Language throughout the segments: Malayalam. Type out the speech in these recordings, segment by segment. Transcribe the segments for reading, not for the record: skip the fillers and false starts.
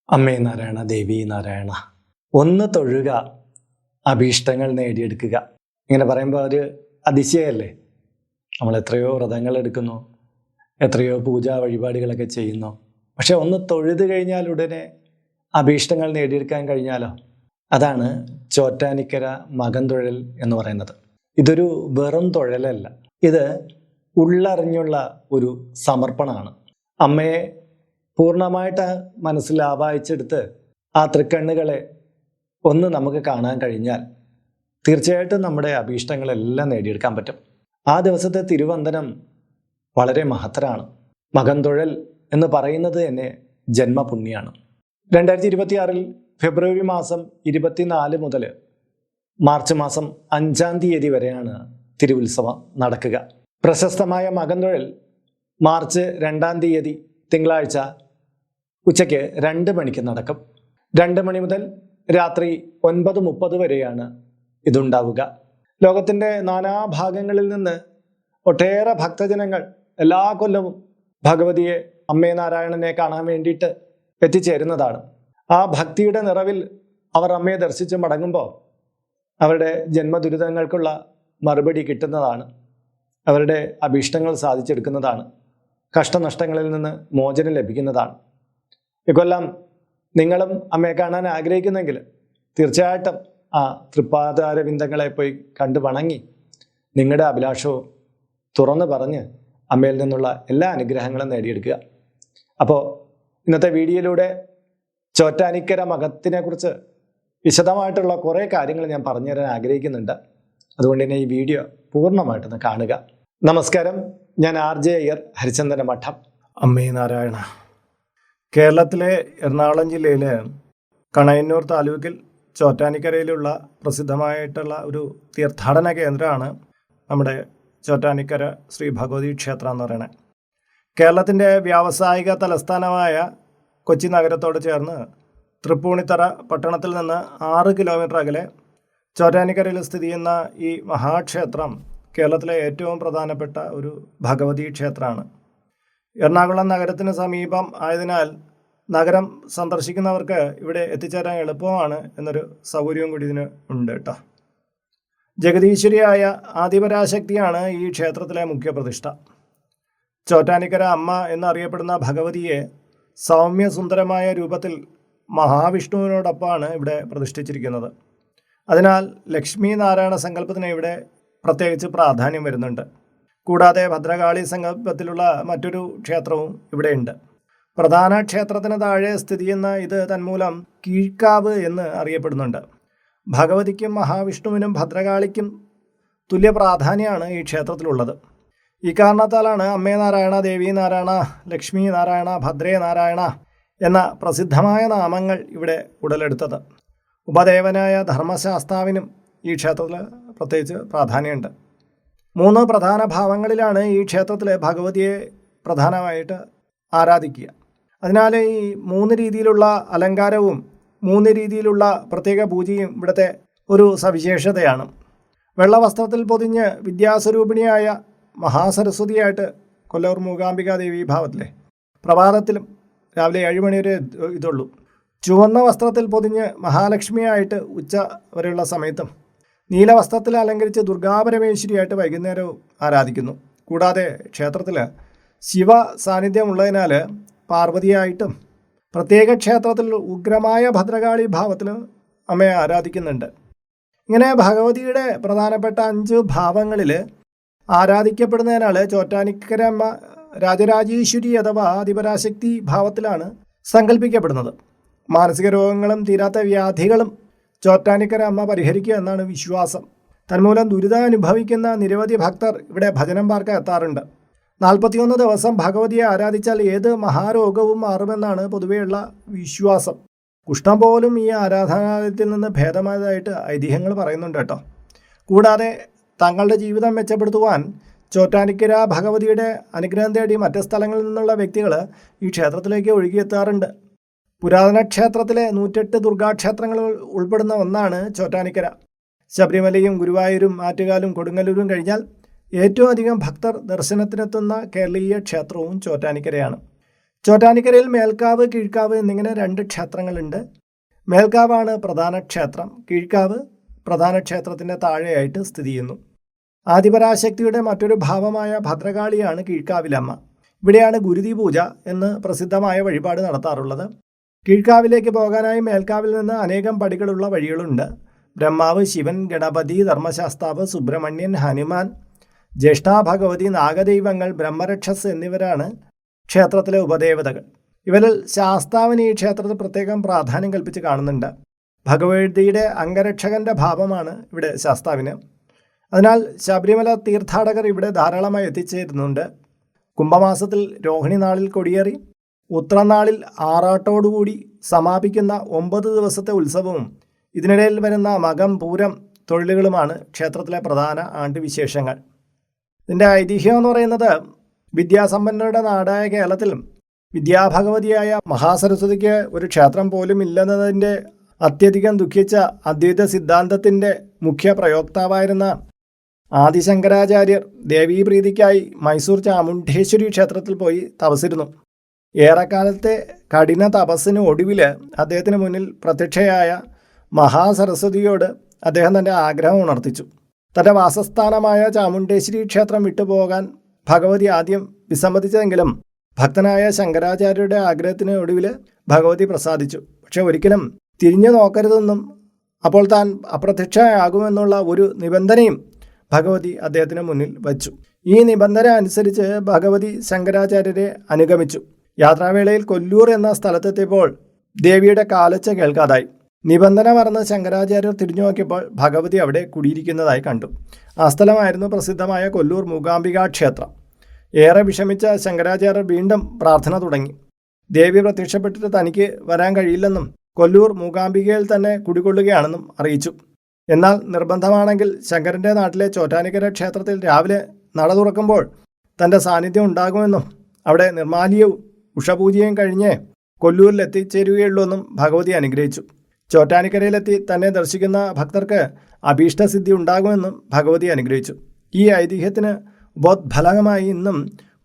അമ്മേ നാരായണ, ദേവി നാരായണ. ഒന്ന് തൊഴുക, അഭീഷ്ടങ്ങൾ നേടിയെടുക്കുക. ഇങ്ങനെ പറയുമ്പോൾ ഒരു അതിശയല്ലേ? നമ്മൾ എത്രയോ വ്രതങ്ങൾ എടുക്കുന്നു, എത്രയോ പൂജാ വഴിപാടുകളൊക്കെ ചെയ്യുന്നു. പക്ഷെ ഒന്ന് തൊഴുത് കഴിഞ്ഞാൽ ഉടനെ അഭീഷ്ടങ്ങൾ നേടിയെടുക്കാൻ കഴിഞ്ഞാലോ? അതാണ് ചോറ്റാനിക്കര മകൻ തൊഴൽ എന്ന് പറയുന്നത്. ഇതൊരു വെറും തൊഴലല്ല, ഇത് ഉള്ളറിഞ്ഞുള്ള ഒരു സമർപ്പണമാണ്. അമ്മയെ പൂർണ്ണമായിട്ട് മനസ്സിൽ ആവാഹിച്ചെടുത്ത് ആ തൃക്കണ്ണുകളെ ഒന്ന് നമുക്ക് കാണാൻ കഴിഞ്ഞാൽ തീർച്ചയായിട്ടും നമ്മുടെ അഭീഷ്ടങ്ങളെല്ലാം നേടിയെടുക്കാൻ പറ്റും. ആ ദിവസത്തെ തിരുവന്ദനം വളരെ മഹത്തരാണ്. മകൻ തൊഴൽ എന്ന് പറയുന്നത് തന്നെ ജന്മപുണ്യാണ്. 2026 ഫെബ്രുവരി മാസം 24 മുതൽ മാർച്ച് മാസം 5-ാം തീയതി വരെയാണ് തിരുവുത്സവം നടക്കുക. പ്രശസ്തമായ മകൻ തൊഴൽ മാർച്ച് 2-ാം തീയതി തിങ്കളാഴ്ച ഉച്ചയ്ക്ക് 2 മണിക്ക് നടക്കും. 2 മണി മുതൽ രാത്രി 9:30 വരെയാണ് ഇതുണ്ടാവുക. ലോകത്തിൻ്റെ നാനാഭാഗങ്ങളിൽ നിന്ന് ഒട്ടേറെ ഭക്തജനങ്ങൾ എല്ലാ കൊല്ലവും ഭഗവതിയെ, അമ്മേ നാരായണനെ കാണാൻ വേണ്ടിയിട്ട് എത്തിച്ചേരുന്നതാണ്. ആ ഭക്തിയുടെ നിറവിൽ അവർ അമ്മയെ ദർശിച്ച് മടങ്ങുമ്പോൾ അവരുടെ ജന്മദുരിതങ്ങൾക്കുള്ള മറുപടി കിട്ടുന്നതാണ്. അവരുടെ അഭീഷ്ടങ്ങൾ സാധിച്ചെടുക്കുന്നതാണ്. കഷ്ടനഷ്ടങ്ങളിൽ നിന്ന് മോചനം ലഭിക്കുന്നതാണ്. ഇക്കൊല്ലം നിങ്ങളും അമ്മയെ കാണാൻ ആഗ്രഹിക്കുന്നെങ്കിൽ തീർച്ചയായിട്ടും ആ തൃപ്പാദാരവിന്ദങ്ങളെ പോയി കണ്ടു വണങ്ങി നിങ്ങളുടെ അഭിലാഷവും തുറന്നു പറഞ്ഞ് അമ്മയിൽ നിന്നുള്ള എല്ലാ അനുഗ്രഹങ്ങളും നേടിയെടുക്കുക. അപ്പോൾ ഇന്നത്തെ വീഡിയോയിലൂടെ ചോറ്റാനിക്കര മകത്തിനെ കുറിച്ച് വിശദമായിട്ടുള്ള കുറേ കാര്യങ്ങൾ ഞാൻ പറഞ്ഞു തരാൻ ആഗ്രഹിക്കുന്നുണ്ട്. അതുകൊണ്ട് തന്നെ ഈ വീഡിയോ പൂർണ്ണമായിട്ടൊന്ന് കാണുക. നമസ്കാരം, ഞാൻ RJ അയ്യർ, ഹരിചന്ദന മഠം. അമ്മേ നാരായണ. കേരളത്തിലെ എറണാകുളം ജില്ലയിലെ കണയന്നൂർ താലൂക്കിൽ ചോറ്റാനിക്കരയിലുള്ള പ്രസിദ്ധമായിട്ടുള്ള ഒരു തീർത്ഥാടന കേന്ദ്രമാണ് നമ്മുടെ ചോറ്റാനിക്കര ശ്രീ ഭഗവതി ക്ഷേത്രം എന്ന് പറയുന്നത്. കേരളത്തിൻ്റെ വ്യാവസായിക തലസ്ഥാനമായ കൊച്ചി നഗരത്തോട് ചേർന്ന് തൃപ്പൂണിത്തറ പട്ടണത്തിൽ നിന്ന് 6 കിലോമീറ്റർ അകലെ ചോറ്റാനിക്കരയിൽ സ്ഥിതി ചെയ്യുന്ന ഈ മഹാക്ഷേത്രം കേരളത്തിലെ ഏറ്റവും പ്രധാനപ്പെട്ട ഒരു ഭഗവതി ക്ഷേത്രമാണ്. എറണാകുളം നഗരത്തിന് സമീപം ആയതിനാൽ നഗരം സന്ദർശിക്കുന്നവർക്ക് ഇവിടെ എത്തിച്ചേരാൻ എളുപ്പമാണ് എന്നൊരു സൗകര്യവും കൂടി ഇതിന് ഉണ്ട് കേട്ടോ. ജഗദീശ്വരിയായ ആദിപരാശക്തിയാണ് ഈ ക്ഷേത്രത്തിലെ മുഖ്യപ്രതിഷ്ഠ. ചോറ്റാനിക്കര അമ്മ എന്നറിയപ്പെടുന്ന ഭഗവതിയെ സൗമ്യസുന്ദരമായ രൂപത്തിൽ മഹാവിഷ്ണുവിനോടൊപ്പമാണ് ഇവിടെ പ്രതിഷ്ഠിച്ചിരിക്കുന്നത്. അതിനാൽ ലക്ഷ്മി നാരായണ സങ്കല്പത്തിന് ഇവിടെ പ്രത്യേകിച്ച് പ്രാധാന്യം വരുന്നുണ്ട്. കൂടാതെ ഭദ്രകാളി സങ്കല്പത്തിലുള്ള മറ്റൊരു ക്ഷേത്രവും ഇവിടെയുണ്ട്. പ്രധാന ക്ഷേത്രത്തിന് താഴെ സ്ഥിതി ചെയ്യുന്ന ഇത് തന്മൂലം കീഴ്ക്കാവ് എന്ന് അറിയപ്പെടുന്നുണ്ട്. ഭഗവതിക്കും മഹാവിഷ്ണുവിനും ഭദ്രകാളിക്കും തുല്യ പ്രാധാന്യമാണ് ഈ ക്ഷേത്രത്തിലുള്ളത്. ഈ കാരണത്താലാണ് അമ്മേ നാരായണ, ദേവി നാരായണ, ലക്ഷ്മി നാരായണ, ഭദ്രേ നാരായണ എന്ന പ്രസിദ്ധമായ നാമങ്ങൾ ഇവിടെ ഉടലെടുത്തത്. ഉപദേവനായ ധർമ്മശാസ്താവിനും ഈ ക്ഷേത്രത്തിൽ പ്രത്യേകിച്ച് പ്രാധാന്യമുണ്ട്. 3 പ്രധാന ഭാവങ്ങളിലാണ് ഈ ക്ഷേത്രത്തിലെ ഭഗവതിയെ പ്രധാനമായിട്ട് ആരാധിക്കുക. അതിനാൽ ഈ 3 രീതിയിലുള്ള അലങ്കാരവും 3 രീതിയിലുള്ള പ്രത്യേക പൂജയും ഇവിടുത്തെ ഒരു സവിശേഷതയാണ്. വെള്ളവസ്ത്രത്തിൽ പൊതിഞ്ഞ് വിദ്യാസ്വരൂപിണിയായ മഹാസരസ്വതിയായിട്ട് കൊല്ലൂർ മൂകാംബിക ദേവി ഭാവത്തിലെ പ്രഭാതത്തിലും രാവിലെ 7 മണി വരെ ഇതുള്ളൂ. ചുവന്ന വസ്ത്രത്തിൽ പൊതിഞ്ഞ് മഹാലക്ഷ്മിയായിട്ട് ഉച്ച വരെയുള്ള സമയത്തും നീലവസ്ത്രത്തിൽ അലങ്കരിച്ച് ദുർഗാപരമേശ്വരിയായിട്ട് വൈകുന്നേരവും ആരാധിക്കുന്നു. കൂടാതെ ക്ഷേത്രത്തിൽ ശിവ സാന്നിധ്യമുള്ളതിനാൽ പാർവതിയായിട്ടും പ്രത്യേക ക്ഷേത്രത്തിൽ ഉഗ്രമായ ഭദ്രകാളി ഭാവത്തിൽ അമ്മയെ ആരാധിക്കുന്നുണ്ട്. ഇങ്ങനെ ഭഗവതിയുടെ പ്രധാനപ്പെട്ട 5 ഭാവങ്ങളിൽ ആരാധിക്കപ്പെടുന്നതിനാൽ ചോറ്റാനിക്കര അമ്മ രാജരാജേശ്വരി അഥവാ ആദിപരാശക്തി ഭാവത്തിലാണ് സങ്കല്പിക്കപ്പെടുന്നത്. മാനസിക രോഗങ്ങളും തീരാത്ത വ്യാധികളും ചോറ്റാനിക്കര അമ്മ പരിഹരിക്കുക എന്നാണ് വിശ്വാസം. തന്മൂലം ദുരിതം അനുഭവിക്കുന്ന നിരവധി ഭക്തർ ഇവിടെ ഭജനം പാർക്കാൻ എത്താറുണ്ട്. 41 ദിവസം ഭഗവതിയെ ആരാധിച്ചാൽ ഏത് മഹാരോഗവും മാറുമെന്നാണ് പൊതുവെയുള്ള വിശ്വാസം. കുഷ്ഠം പോലും ഈ ആരാധനാലയത്തിൽ നിന്ന് ഭേദമായതായിട്ട് ഐതിഹ്യങ്ങൾ പറയുന്നുണ്ട് കേട്ടോ. കൂടാതെ തങ്ങളുടെ ജീവിതം മെച്ചപ്പെടുത്തുവാൻ ചോറ്റാനിക്കര ഭഗവതിയുടെ അനുഗ്രഹം തേടി മറ്റ് സ്ഥലങ്ങളിൽ നിന്നുള്ള വ്യക്തികൾ ഈ ക്ഷേത്രത്തിലേക്ക് ഒഴുകിയെത്താറുണ്ട്. പുരാതന ക്ഷേത്രത്തിലെ 108 ദുർഗാക്ഷേത്രങ്ങളിൽ ഉൾപ്പെടുന്ന ഒന്നാണ് ചോറ്റാനിക്കര. ശബരിമലയും ഗുരുവായൂരും ആറ്റുകാലും കൊടുങ്ങല്ലൂരും കഴിഞ്ഞാൽ ഏറ്റവും അധികം ഭക്തർ ദർശനത്തിനെത്തുന്ന കേരളീയ ക്ഷേത്രവും ചോറ്റാനിക്കരയാണ്. ചോറ്റാനിക്കരയിൽ മേൽക്കാവ്, കീഴ്ക്കാവ് എന്നിങ്ങനെ 2 ക്ഷേത്രങ്ങളുണ്ട്. മേൽക്കാവാണ് പ്രധാന ക്ഷേത്രം. കീഴ്ക്കാവ് പ്രധാന ക്ഷേത്രത്തിൻ്റെ താഴെയായിട്ട് സ്ഥിതി ചെയ്യുന്നു. ആദിപരാശക്തിയുടെ മറ്റൊരു ഭാവമായ ഭദ്രകാളിയാണ് കീഴ്ക്കാവിലമ്മ. ഇവിടെയാണ് ഗുരുതി പൂജ എന്ന് പ്രസിദ്ധമായ വഴിപാട് നടത്താറുള്ളത്. കീഴ്ക്കാവിലേക്ക് പോകാനായി മേൽക്കാവിൽ നിന്ന് അനേകം പടികളുള്ള വഴികളുണ്ട്. ബ്രഹ്മാവ്, ശിവൻ, ഗണപതി, ധർമ്മശാസ്താവ്, സുബ്രഹ്മണ്യൻ, ഹനുമാൻ, ജ്യേഷ്ഠാ ഭഗവതി, നാഗദൈവങ്ങൾ, ബ്രഹ്മരക്ഷസ് എന്നിവരാണ് ക്ഷേത്രത്തിലെ ഉപദേവതകൾ. ഇവരിൽ ശാസ്താവിന് ഈ ക്ഷേത്രത്തിൽ പ്രത്യേകം പ്രാധാന്യം കൽപ്പിച്ച് കാണുന്നുണ്ട്. ഭഗവതിയുടെ അംഗരക്ഷകന്റെ ഭാവമാണ് ഇവിടെ ശാസ്താവിന്. അതിനാൽ ശബരിമല തീർത്ഥാടകർ ഇവിടെ ധാരാളമായി എത്തിച്ചേരുന്നുണ്ട്. കുംഭമാസത്തിൽ രോഹിണി നാളിൽ കൊടിയേറി ഉത്രനാളിൽ ആറാട്ടോടുകൂടി സമാപിക്കുന്ന 9 ദിവസത്തെ ഉത്സവവും ഇതിനിടയിൽ വരുന്ന മകം, പൂരം തൊഴിലുകളുമാണ് ക്ഷേത്രത്തിലെ പ്രധാന ആണ്ടുവിശേഷങ്ങൾ. ഇതിൻ്റെ ഐതിഹ്യം എന്ന് പറയുന്നത്, വിദ്യാസമ്പന്നരുടെ നാടായ കേരളത്തിൽ വിദ്യാഭഗവതിയായ മഹാസരസ്വതിക്ക് ഒരു ക്ഷേത്രം പോലും ഇല്ലെന്നതിൻ്റെ അത്യധികം ദുഃഖിച്ച അദ്വൈത സിദ്ധാന്തത്തിൻ്റെ മുഖ്യ പ്രയോക്താവായിരുന്ന ആദിശങ്കരാചാര്യർ ദേവീപ്രീതിക്കായി മൈസൂർ ചാമുണ്ഡേശ്വരി ക്ഷേത്രത്തിൽ പോയി തപസ്സിരുന്നു. ഏറെക്കാലത്തെ കഠിന തപസ്സിന് ഒടുവിൽ അദ്ദേഹത്തിന് മുന്നിൽ പ്രത്യക്ഷയായ മഹാസരസ്വതിയോട് അദ്ദേഹം തൻ്റെ ആഗ്രഹം ഉണർത്തിച്ചു. തൻ്റെ വാസസ്ഥാനമായ ചാമുണ്ഡേശ്വരി ക്ഷേത്രം വിട്ടുപോകാൻ ഭഗവതി ആദ്യം വിസമ്മതിച്ചെങ്കിലും ഭക്തനായ ശങ്കരാചാര്യരുടെ ആഗ്രഹത്തിന് ഒടുവിൽ ഭഗവതി പ്രസാദിച്ചു. പക്ഷെ ഒരിക്കലും തിരിഞ്ഞു നോക്കരുതെന്നും അപ്പോൾ താൻ അപ്രത്യക്ഷയാകുമെന്നുള്ള ഒരു നിബന്ധനയും ഭഗവതി അദ്ദേഹത്തിന് മുന്നിൽ വച്ചു. ഈ നിബന്ധന അനുസരിച്ച് ഭഗവതി ശങ്കരാചാര്യരെ അനുഗമിച്ചു. യാത്രാവേളയിൽ കൊല്ലൂർ എന്ന സ്ഥലത്തെത്തിയപ്പോൾ ദേവിയുടെ കാലൊച്ച കേൾക്കാതായി. നിബന്ധന മറന്ന് ശങ്കരാചാര്യർ തിരിഞ്ഞു നോക്കിയപ്പോൾ ഭഗവതി അവിടെ കുടിയിരിക്കുന്നതായി കണ്ടു. ആ സ്ഥലമായിരുന്നു പ്രസിദ്ധമായ കൊല്ലൂർ മൂകാംബികാ ക്ഷേത്രം. ഏറെ വിഷമിച്ച ശങ്കരാചാര്യർ വീണ്ടും പ്രാർത്ഥന തുടങ്ങി. ദേവി പ്രത്യക്ഷപ്പെട്ടിട്ട് തനിക്ക് വരാൻ കഴിയില്ലെന്നും കൊല്ലൂർ മൂകാംബികയിൽ തന്നെ കുടികൊള്ളുകയാണെന്നും അറിയിച്ചു. എന്നാൽ നിർബന്ധമാണെങ്കിൽ ശങ്കരൻ്റെ നാട്ടിലെ ചോറ്റാനിക്കര ക്ഷേത്രത്തിൽ രാവിലെ നട തുറക്കുമ്പോൾ തൻ്റെ സാന്നിധ്യം ഉണ്ടാകുമെന്നും അവിടെ നിർമാല്യവും ഉഷപൂജയും കഴിഞ്ഞ് കൊല്ലൂരിൽ എത്തിച്ചേരുകയുള്ളൂ എന്നും ഭഗവതി അനുഗ്രഹിച്ചു. ചോറ്റാനിക്കരയിലെത്തി തന്നെ ദർശിക്കുന്ന ഭക്തർക്ക് അഭീഷ്ടസിദ്ധി ഉണ്ടാകുമെന്നും ഭഗവതി അനുഗ്രഹിച്ചു. ഈ ഐതിഹ്യത്തിന് ഉപോദ്ഫലകമായി ഇന്നും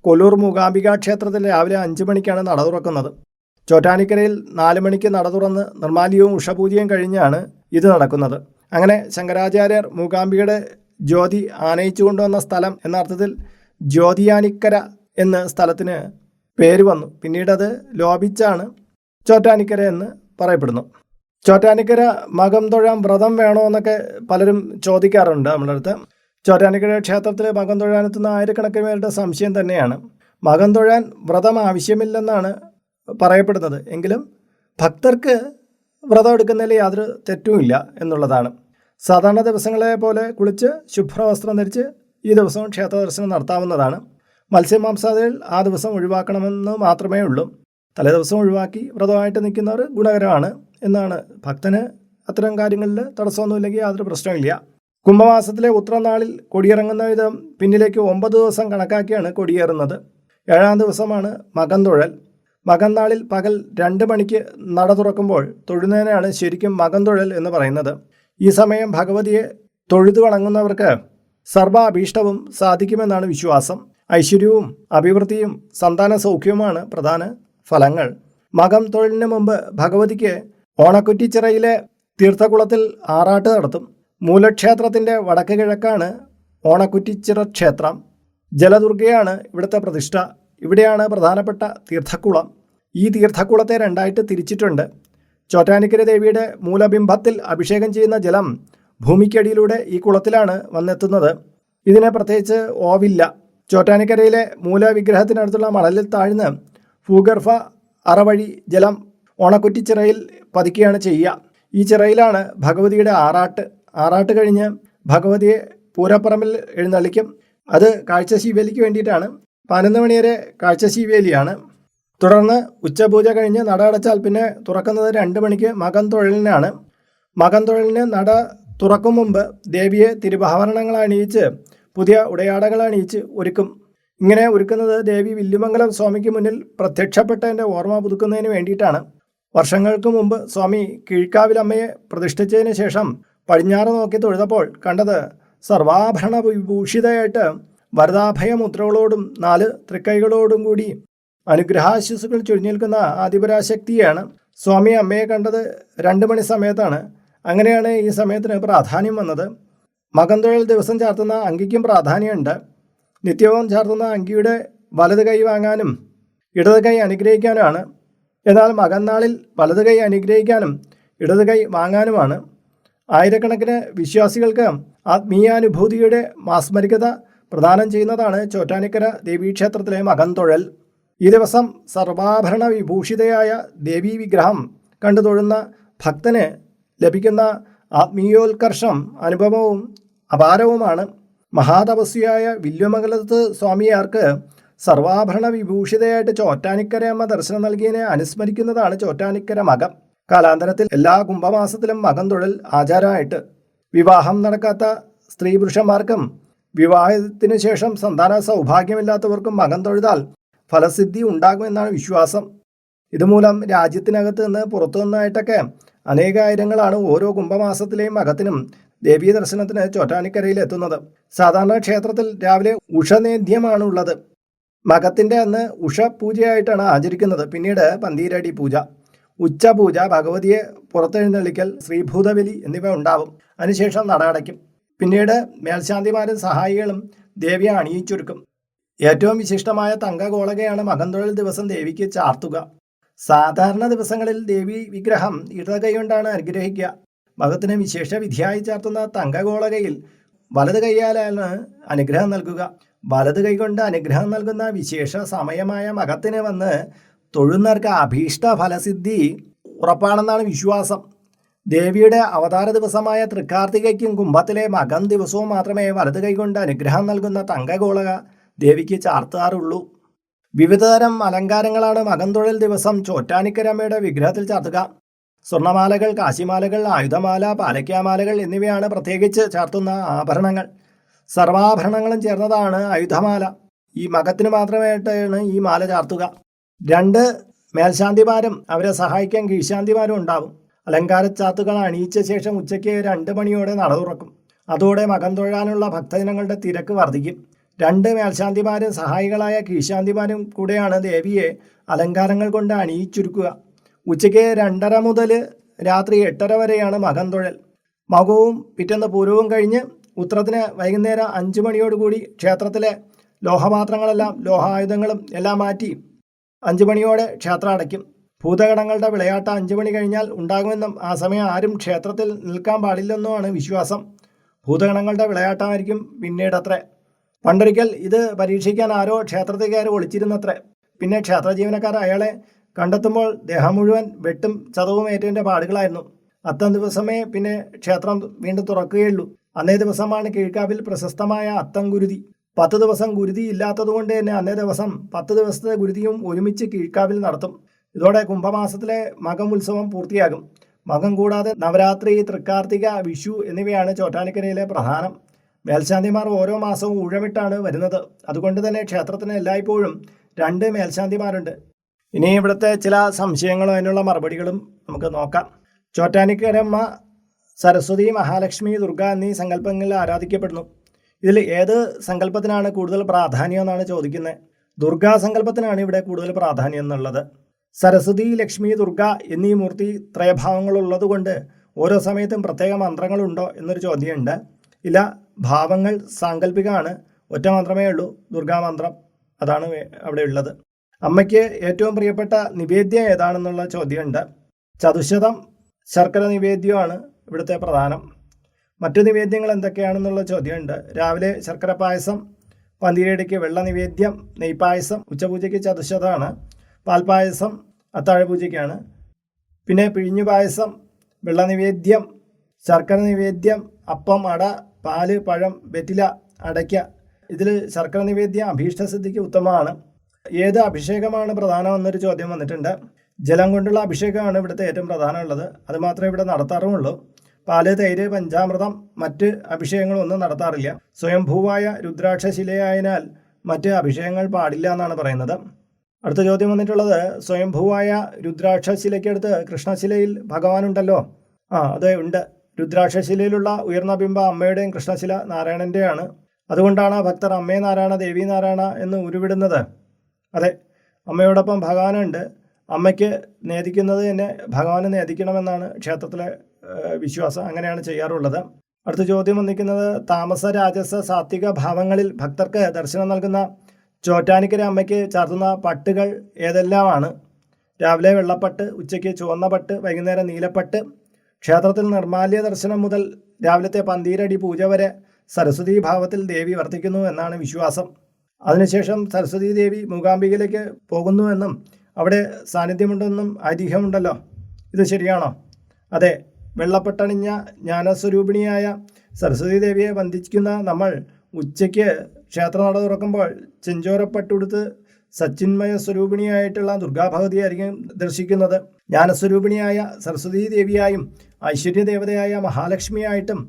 കൊല്ലൂർ മൂകാംബികാ ക്ഷേത്രത്തിൽ രാവിലെ 5 മണിക്കാണ് നട തുറക്കുന്നത്. ചോറ്റാനിക്കരയിൽ 4 മണിക്ക് നട തുറന്ന് നിർമാല്യവും ഉഷപൂജയും കഴിഞ്ഞാണ് ഇത് നടക്കുന്നത്. അങ്ങനെ ശങ്കരാചാര്യർ മൂകാംബികയുടെ ജ്യോതി ആനയിച്ചു കൊണ്ടുവന്ന സ്ഥലം എന്ന അർത്ഥത്തിൽ ജ്യോതിയാനിക്കര എന്ന സ്ഥലത്തിന് പേര് വന്നു. പിന്നീട് അത് ലോപിച്ചാണ് ചോറ്റാനിക്കര എന്ന് പറയപ്പെടുന്നു. ചോറ്റാനിക്കര മകം തൊഴാൻ വ്രതം വേണോ എന്നൊക്കെ പലരും ചോദിക്കാറുണ്ട് നമ്മുടെ അടുത്ത്. ചോറ്റാനിക്കര ക്ഷേത്രത്തിൽ മകം തൊഴാനെത്തുന്ന ആയിരക്കണക്കിന് പേരുടെ സംശയം തന്നെയാണ്. മകം തൊഴാൻ വ്രതം ആവശ്യമില്ലെന്നാണ് പറയപ്പെടുന്നത്. എങ്കിലും ഭക്തർക്ക് വ്രതം എടുക്കുന്നതിൽ യാതൊരു തെറ്റുമില്ല എന്നുള്ളതാണ്. സാധാരണ ദിവസങ്ങളെ പോലെ കുളിച്ച് ശുഭ്രവസ്ത്രം ധരിച്ച് ഈ ദിവസവും ക്ഷേത്ര ദർശനം നടത്താവുന്നതാണ്. മത്സ്യമാംസാദികൾ ആ ദിവസം ഒഴിവാക്കണമെന്ന് മാത്രമേ ഉള്ളൂ. തലേദിവസം ഒഴിവാക്കി വ്രതമായിട്ട് നിൽക്കുന്നവർ ഗുണകരമാണ് എന്നാണ്. ഭക്തന് അത്തരം കാര്യങ്ങളിൽ തടസ്സമൊന്നുമില്ലെങ്കിൽ യാതൊരു പ്രശ്നമില്ല. കുംഭമാസത്തിലെ ഉത്രനാളിൽ കൊടിയിറങ്ങുന്ന വിധം പിന്നിലേക്ക് 9 ദിവസം കണക്കാക്കിയാണ് കൊടിയേറുന്നത്. 7-ാം ദിവസമാണ് മകം തൊഴൽ. മകം നാളിൽ പകൽ 2 മണിക്ക് നട തുറക്കുമ്പോൾ തൊഴുന്നതിനാണ് ശരിക്കും മകം തൊഴൽ എന്ന് പറയുന്നത്. ഈ സമയം ഭഗവതിയെ തൊഴുതു വണങ്ങുന്നവർക്ക് സർവ്വ അഭീഷ്ടവും സാധിക്കുമെന്നാണ് വിശ്വാസം. ഐശ്വര്യവും അഭിവൃദ്ധിയും സന്താന സൗഖ്യവുമാണ് പ്രധാന ഫലങ്ങൾ. മകം തൊഴിലിന് മുമ്പ് ഭഗവതിക്ക് ഓണക്കുറ്റിച്ചിറയിലെ തീർത്ഥകുളത്തിൽ ആറാട്ട് നടത്തും. മൂലക്ഷേത്രത്തിൻ്റെ വടക്ക് കിഴക്കാണ് ഓണക്കുറ്റിച്ചിറ ക്ഷേത്രം. ജലദുർഗയാണ് ഇവിടുത്തെ പ്രതിഷ്ഠ. ഇവിടെയാണ് പ്രധാനപ്പെട്ട തീർത്ഥക്കുളം. ഈ തീർത്ഥക്കുളത്തെ 2ആയിട്ട് തിരിച്ചിട്ടുണ്ട്. ചോറ്റാനിക്കര ദേവിയുടെ മൂലബിംബത്തിൽ അഭിഷേകം ചെയ്യുന്ന ജലം ഭൂമിക്കടിയിലൂടെ ഈ കുളത്തിലാണ് വന്നെത്തുന്നത്. ഇതിന് പ്രത്യേകിച്ച് ഓവില്ല. ചോറ്റാനിക്കരയിലെ മൂലവിഗ്രഹത്തിനടുത്തുള്ള മണലിൽ താഴ്ന്ന് ഭൂഗർഭ അറവഴി ജലം ഓണക്കുറ്റിച്ചിറയിൽ പതിക്കുകയാണ് ചെയ്യുക. ഈ ചിറയിലാണ് ഭഗവതിയുടെ ആറാട്ട് കഴിഞ്ഞ് ഭഗവതിയെ പൂരപ്പറമ്പിൽ എഴുന്നള്ളിക്കും. അത് കാഴ്ചശീവേലിക്ക് വേണ്ടിയിട്ടാണ്. 11 മണി വരെ കാഴ്ചശീവേലിയാണ്. തുടർന്ന് ഉച്ചപൂജ കഴിഞ്ഞ് നട അടച്ചാൽ പിന്നെ തുറക്കുന്നത് 2 മണിക്ക് മകം തൊഴലിനാണ്. മകം തൊഴലിന് നട തുറക്കും മുമ്പ് ദേവിയെ തിരുവാഭരണങ്ങൾ അണിയിച്ച് പുതിയ ഉടയാടകൾ അണിയിച്ച് ഒരുക്കും. ഇങ്ങനെ ഒരുക്കുന്നത് ദേവി വില്ലുമംഗലം സ്വാമിക്ക് മുന്നിൽ പ്രത്യക്ഷപ്പെട്ടതിൻ്റെ ഓർമ്മ പുതുക്കുന്നതിന് വേണ്ടിയിട്ടാണ്. വർഷങ്ങൾക്ക് മുമ്പ് സ്വാമി കീഴ്ക്കാവിലമ്മയെ പ്രതിഷ്ഠിച്ചതിന് ശേഷം പടിഞ്ഞാറ് നോക്കി തൊഴുതപ്പോൾ കണ്ടത് സർവാഭരണ വിഭൂഷിതയായിട്ട് വരദാഭയ മുദ്രകളോടും 4 തൃക്കൈകളോടും കൂടി അനുഗ്രഹാശിസുകൾ ചൊരിഞ്ഞേൽക്കുന്ന ആദിപരാശക്തിയാണ്. സ്വാമി അമ്മയെ കണ്ടത് 2 മണി സമയത്താണ്. അങ്ങനെയാണ് ഈ സമയത്തിന് പ്രാധാന്യം വന്നത്. മകൻ തൊഴിൽ ദിവസം ചാർത്തുന്ന അങ്കിക്കും പ്രാധാന്യമുണ്ട്. നിത്യവും ചാർത്തുന്ന അങ്കിയുടെ വലത് കൈ വാങ്ങാനും ഇടത് കൈ അനുഗ്രഹിക്കാനുമാണ്. എന്നാൽ മകൻ നാളിൽ വലത് കൈ അനുഗ്രഹിക്കാനും ഇടത് കൈ വാങ്ങാനുമാണ്. ആയിരക്കണക്കിന് വിശ്വാസികൾക്ക് ആത്മീയാനുഭൂതിയുടെ മാസ്മരികത പ്രദാനം ചെയ്യുന്നതാണ് ചോറ്റാനിക്കര ദേവീക്ഷേത്രത്തിലെ മകൻ തൊഴൽ. ഈ ദിവസം സർവാഭരണ വിഭൂഷിതയായ ദേവീ വിഗ്രഹം കണ്ടു തൊഴുന്ന ഭക്തന് ലഭിക്കുന്ന ആത്മീയോത്കർഷം അനുഭവവും അപാരവുമാണ്. മഹാതപസ്വിയായ വില്വമംഗലത്ത് സ്വാമിയാർക്ക് സർവാഭരണ വിഭൂഷിതയായിട്ട് ചോറ്റാനിക്കര അമ്മ ദർശനം നൽകിയതിനെ അനുസ്മരിക്കുന്നതാണ് ചോറ്റാനിക്കര മകം. കാലാന്തരത്തിൽ എല്ലാ കുംഭമാസത്തിലും മകൻ തൊഴിൽ ആചാരമായിട്ട് വിവാഹം നടക്കാത്ത സ്ത്രീ പുരുഷന്മാർക്കും വിവാഹത്തിനു ശേഷം സന്താന സൗഭാഗ്യമില്ലാത്തവർക്കും മകൻ തൊഴുതാൽ ഫലസിദ്ധി ഉണ്ടാകുമെന്നാണ് വിശ്വാസം. ഇതുമൂലം രാജ്യത്തിനകത്ത് നിന്ന് പുറത്തു നിന്നായിട്ടൊക്കെ അനേകായിരങ്ങളാണ് ഓരോ കുംഭമാസത്തിലെയും മകത്തിനും ദേവീ ദർശനത്തിന് ചോറ്റാനിക്കരയിൽ എത്തുന്നത്. സാധാരണ ക്ഷേത്രത്തിൽ രാവിലെ ഉഷനേദ്യമാണുള്ളത്. മകത്തിൻ്റെ അന്ന് ഉഷ പൂജയായിട്ടാണ് ആചരിക്കുന്നത്. പിന്നീട് പന്തീരടി പൂജ, ഉച്ചപൂജ, ഭഗവതിയെ പുറത്തെഴുന്നള്ളിക്കൽ, ശ്രീഭൂതബലി എന്നിവ ഉണ്ടാവും. അതിനുശേഷം നട അടയ്ക്കും. പിന്നീട് മേൽശാന്തിമാരും സഹായികളും ദേവിയെ അണിയിച്ചൊരുക്കും. ഏറ്റവും വിശിഷ്ടമായ തങ്കഗോളകയാണ് മകൻ തൊഴിൽ ദിവസം ദേവിക്ക് ചാർത്തുക. സാധാരണ ദിവസങ്ങളിൽ ദേവി വിഗ്രഹം ഇടത് കൈ കൊണ്ടാണ് അനുഗ്രഹിക്കുക. മകത്തിന് വിശേഷ വിധിയായി ചാർത്തുന്ന തങ്കഗോളകയിൽ വലത് കൈയാലാണ് അനുഗ്രഹം നൽകുക. വലത് കൈ കൊണ്ട് അനുഗ്രഹം നൽകുന്ന വിശേഷ സമയമായ മകത്തിന് വന്ന് തൊഴുന്നവർക്ക് അഭീഷ്ട ഫലസിദ്ധി ഉറപ്പാണെന്നാണ് വിശ്വാസം. ദേവിയുടെ അവതാര ദിവസമായ തൃക്കാർത്തികയ്ക്കും കുംഭത്തിലെ മകൻ ദിവസവും മാത്രമേ വലത് കൈകൊണ്ട് അനുഗ്രഹം നൽകുന്ന തങ്കഗോളക ദേവിക്ക് ചാർത്താറുള്ളൂ. വിവിധതരം അലങ്കാരങ്ങളാണ് മകൻ തൊഴിൽ ദിവസം ചോറ്റാനിക്കരമ്മയുടെ വിഗ്രഹത്തിൽ ചാർത്തുക. സ്വർണ്ണമാലകൾ, കാശിമാലകൾ, ആയുധമാല, പാലയ്ക്കാമാലകൾ എന്നിവയാണ് പ്രത്യേകിച്ച് ചാർത്തുന്ന ആഭരണങ്ങൾ. സർവാഭരണങ്ങളും ചേർന്നതാണ് ആയുധമാല. ഈ മകത്തിന് മാത്രമായിട്ടാണ് ഈ മാല ചാർത്തുക. 2 മേൽശാന്തിമാരും അവരെ സഹായിക്കാൻ കീഴ്ശാന്തിമാരും ഉണ്ടാവും. അലങ്കാരച്ചാത്തുകൾ അണിയിച്ച ശേഷം ഉച്ചയ്ക്ക് 2 മണിയോടെ നട തുറക്കും. അതോടെ മകൻ തൊഴാനുള്ള ഭക്തജനങ്ങളുടെ തിരക്ക് വർദ്ധിക്കും. 2 മേൽശാന്തിമാരും സഹായികളായ കീഴ്ശാന്തിമാരും കൂടെയാണ് ദേവിയെ അലങ്കാരങ്ങൾ കൊണ്ട് അണിയിച്ചൊരുക്കുക. ഉച്ചയ്ക്ക് 2:30 മുതൽ രാത്രി 8:30 വരെയാണ് മകൻ തൊഴൽ. മകവും പിറ്റേന്ന് പൂരവും കഴിഞ്ഞ് ഉത്രത്തിന് വൈകുന്നേരം 5 മണിയോടുകൂടി ക്ഷേത്രത്തിലെ ലോഹപാത്രങ്ങളെല്ലാം, ലോഹായുധങ്ങളും എല്ലാം മാറ്റി 5 മണിയോടെ ക്ഷേത്രം അടയ്ക്കും. ഭൂതഗണങ്ങളുടെ വിളയാട്ടം 5 മണി കഴിഞ്ഞാൽ ഉണ്ടാകുമെന്നും ആ സമയം ആരും ക്ഷേത്രത്തിൽ നിൽക്കാൻ പാടില്ലെന്നുമാണ് വിശ്വാസം. ഭൂതഗണങ്ങളുടെ വിളയാട്ടമായിരിക്കും പിന്നീടത്രേ. പണ്ടൊരിക്കൽ ഇത് പരീക്ഷിക്കാൻ ആരോ ക്ഷേത്രത്തിൽ കയറി ഒളിച്ചിരുന്നത്രേ. പിന്നെ ക്ഷേത്ര ജീവനക്കാർ അയാളെ കണ്ടെത്തുമ്പോൾ ദേഹം മുഴുവൻ വെട്ടും ചതവും ഏറ്റതിൻ്റെ പാടുകളായിരുന്നു. അത്തം ദിവസമേ പിന്നെ ക്ഷേത്രം വീണ്ടും തുറക്കുകയുള്ളൂ. അന്നേ ദിവസമാണ് കീഴ്ക്കാവിൽ പ്രശസ്തമായ അത്തം ഗുരുതി. 10 ദിവസം ഗുരുതി ഇല്ലാത്തതുകൊണ്ട് തന്നെ അന്നേ ദിവസം 10 ദിവസത്തെ ഗുരുതിയും ഒരുമിച്ച് കീഴ്ക്കാവിൽ നടത്തും. ഇതോടെ കുംഭമാസത്തിലെ മകം ഉത്സവം പൂർത്തിയാകും. മകം കൂടാതെ നവരാത്രി, തൃക്കാർത്തിക, വിഷു എന്നിവയാണ് ചോറ്റാനിക്കരയിലെ പ്രധാനം. മേൽശാന്തിമാർ ഓരോ മാസവും ഊഴമിട്ടാണ് വരുന്നത്. അതുകൊണ്ട് തന്നെ ക്ഷേത്രത്തിന് എല്ലായ്പ്പോഴും 2 മേൽശാന്തിമാരുണ്ട്. ഇനി ഇവിടുത്തെ ചില സംശയങ്ങളും അതിനുള്ള മറുപടികളും നമുക്ക് നോക്കാം. ചോറ്റാനിക്കരമ്മ സരസ്വതി, മഹാലക്ഷ്മി, ദുർഗ എന്നീ സങ്കല്പങ്ങളിൽ ആരാധിക്കപ്പെടുന്നു. ഇതിൽ ഏത് സങ്കല്പത്തിനാണ് കൂടുതൽ പ്രാധാന്യം എന്നാണ് ചോദിക്കുന്നത്. ദുർഗാ സങ്കല്പത്തിനാണ് ഇവിടെ കൂടുതൽ പ്രാധാന്യം എന്നുള്ളത്. സരസ്വതി, ലക്ഷ്മി, ദുർഗ എന്നീ മൂർത്തി ത്രയഭാവങ്ങളുള്ളത് കൊണ്ട് ഓരോ സമയത്തും പ്രത്യേക മന്ത്രങ്ങളുണ്ടോ എന്നൊരു ചോദ്യമുണ്ട്. ഇല്ല, ഭാവങ്ങൾ സാങ്കല്പികമാണ്. ഒറ്റ മന്ത്രമേ ഉള്ളൂ, ദുർഗാമന്ത്രം. അതാണ് അവിടെ ഉള്ളത്. അമ്മയ്ക്ക് ഏറ്റവും പ്രിയപ്പെട്ട നിവേദ്യം ഏതാണെന്നുള്ള ചോദ്യമുണ്ട്. ചതുശതം ശർക്കര നിവേദ്യമാണ് ഇവിടുത്തെ പ്രധാനം. മറ്റു നിവേദ്യങ്ങൾ എന്തൊക്കെയാണെന്നുള്ള ചോദ്യമുണ്ട്. രാവിലെ ശർക്കര പായസം, പന്തീരടിക്ക് വെള്ള നിവേദ്യം, നെയ്പായസം ഉച്ചപൂജയ്ക്ക് ചതുശതമാണ്, പാൽപ്പായസം അത്താഴപൂജയ്ക്കാണ്, പിന്നെ പിഴിഞ്ഞു പായസം, വെള്ള നിവേദ്യം, ശർക്കര നിവേദ്യം, അപ്പം, അട, പാല്, പഴം, വെറ്റില, അടയ്ക്ക. ഇതിൽ ശർക്കര നിവേദ്യം അഭീഷ്ടസിദ്ധിക്ക് ഉത്തമമാണ്. ഏത് അഭിഷേകമാണ് പ്രധാനമെന്നൊരു ചോദ്യം വന്നിട്ടുണ്ട്. ജലം കൊണ്ടുള്ള അഭിഷേകമാണ് ഇവിടുത്തെ ഏറ്റവും പ്രധാനമുള്ളത്. അത് മാത്രമേ ഇവിടെ നടത്താറുമുള്ളൂ. പാല്, തൈര്, പഞ്ചാമൃതം, മറ്റ് അഭിഷേകങ്ങളൊന്നും നടത്താറില്ല. സ്വയംഭൂവായ രുദ്രാക്ഷശിലയായതിനാൽ മറ്റ് അഭിഷേകങ്ങൾ പാടില്ല എന്നാണ് പറയുന്നത്. അടുത്ത ചോദ്യം വന്നിട്ടുള്ളത്, സ്വയംഭൂവായ രുദ്രാക്ഷശിലയ്ക്കടുത്ത് കൃഷ്ണശിലയിൽ ഭഗവാനുണ്ടല്ലോ. അതെ, ഉണ്ട്. രുദ്രാക്ഷശിലയിലുള്ള ഉയർന്ന ബിംബ അമ്മയുടെയും കൃഷ്ണശില നാരായണൻ്റെയാണ്. അതുകൊണ്ടാണ് ഭക്തർ അമ്മേ നാരായണ, ദേവി നാരായണ എന്ന് ഉരുവിടുന്നത്. അതെ, അമ്മയോടൊപ്പം ഭഗവാനുണ്ട്. അമ്മയ്ക്ക് നേദിക്കുന്നത് തന്നെ ഭഗവാനെ നേദിക്കണമെന്നാണ് ക്ഷേത്രത്തിലെ വിശ്വാസം. അങ്ങനെയാണ് ചെയ്യാറുള്ളത്. അടുത്ത ചോദ്യം വന്നിരിക്കുന്നത് താമസ രാജസ സാത്വിക ഭാവങ്ങളിൽ ഭക്തർക്ക് ദർശനം നൽകുന്ന ചോറ്റാനിക്കര അമ്മയ്ക്ക് ചാർത്തുന്ന പട്ടുകൾ ഏതെല്ലാമാണ്? രാവിലെ വെള്ളപ്പട്ട്, ഉച്ചയ്ക്ക് ചുവന്ന പട്ട്, വൈകുന്നേരം നീലപ്പട്ട്. ക്ഷേത്രത്തിൽ നിർമാല്യ ദർശനം മുതൽ രാവിലത്തെ പന്തീരടി പൂജ വരെ സരസ്വതീ ഭാവത്തിൽ ദേവി വർത്തിക്കുന്നു എന്നാണ് വിശ്വാസം. അതിനുശേഷം സരസ്വതീ ദേവി മൂകാംബികയിലേക്ക് പോകുന്നുവെന്നും അവിടെ സാന്നിധ്യമുണ്ടെന്നും ഐതിഹ്യമുണ്ടല്ലോ. ഇത് ശരിയാണോ? അതെ. വെള്ളപ്പട്ടണിഞ്ഞ ജ്ഞാനസ്വരൂപിണിയായ സരസ്വതീ ദേവിയെ വന്ദിക്കുന്ന നമ്മൾ ഉച്ചയ്ക്ക് ക്ഷേത്രനട തുറക്കുമ്പോൾ ചെഞ്ചോരപ്പട്ടുടുത്ത് സച്ചിന്മയ സ്വരൂപിണിയായിട്ടുള്ള ദുർഗാഭഗവതിയായിരിക്കും ദർശിക്കുന്നത്. ജ്ഞാനസ്വരൂപിണിയായ സരസ്വതീ ദേവിയായും ഐശ്വര്യദേവതയായ മഹാലക്ഷ്മിയായിട്ടും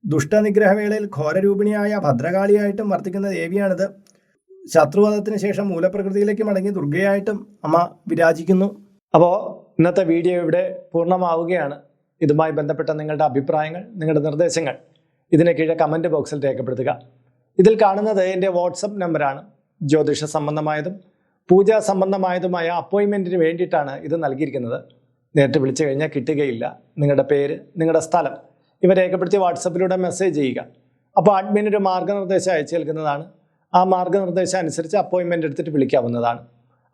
ദുഷ്ടനിഗ്രഹവേളയിൽ ഘോരരൂപിണിയായ ഭദ്രകാളിയായിട്ടും വർത്തിക്കുന്ന ദേവിയാണിത്. ശത്രുവധത്തിന് ശേഷം മൂലപ്രകൃതിയിലേക്ക് മടങ്ങി ദുർഗയായിട്ടും അമ്മ വിരാജിക്കുന്നു. അപ്പോൾ ഇന്നത്തെ വീഡിയോ ഇവിടെ പൂർണ്ണമാവുകയാണ്. ഇതുമായി ബന്ധപ്പെട്ട നിങ്ങളുടെ അഭിപ്രായങ്ങൾ, നിങ്ങളുടെ നിർദ്ദേശങ്ങൾ ഇതിന് കീഴെ കമൻറ്റ് ബോക്സിൽ രേഖപ്പെടുത്തുക. ഇതിൽ കാണുന്നത് എൻ്റെ വാട്സപ്പ് നമ്പറാണ്. ജ്യോതിഷ സംബന്ധമായതും പൂജാ സംബന്ധമായതുമായ അപ്പോയിൻമെൻറ്റിന് വേണ്ടിയിട്ടാണ് ഇത് നൽകിയിരിക്കുന്നത്. നേരിട്ട് വിളിച്ചു കഴിഞ്ഞാൽ കിട്ടുകയില്ല. നിങ്ങളുടെ പേര്, നിങ്ങളുടെ സ്ഥലം ഇവ രേഖപ്പെടുത്തി വാട്സപ്പിലൂടെ മെസ്സേജ് ചെയ്യുക. അപ്പോൾ അഡ്മിനൊരു മാർഗ്ഗനിർദ്ദേശം അയച്ചു നൽകുന്നതാണ്. ആ മാർഗ്ഗനിർദ്ദേശം അനുസരിച്ച് അപ്പോയിൻമെൻ്റ് എടുത്തിട്ട് വിളിക്കാവുന്നതാണ്.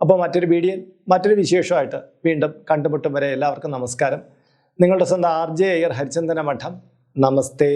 അപ്പോൾ മറ്റൊരു വീഡിയോയിൽ മറ്റൊരു വിശേഷമായിട്ട് വീണ്ടും കണ്ടുമുട്ടും വരെ എല്ലാവർക്കും നമസ്കാരം. നിങ്ങളുടെ സ്വന്തം RJ അയ്യർ ഹരിചന്ദന മഠം. നമസ്തേ.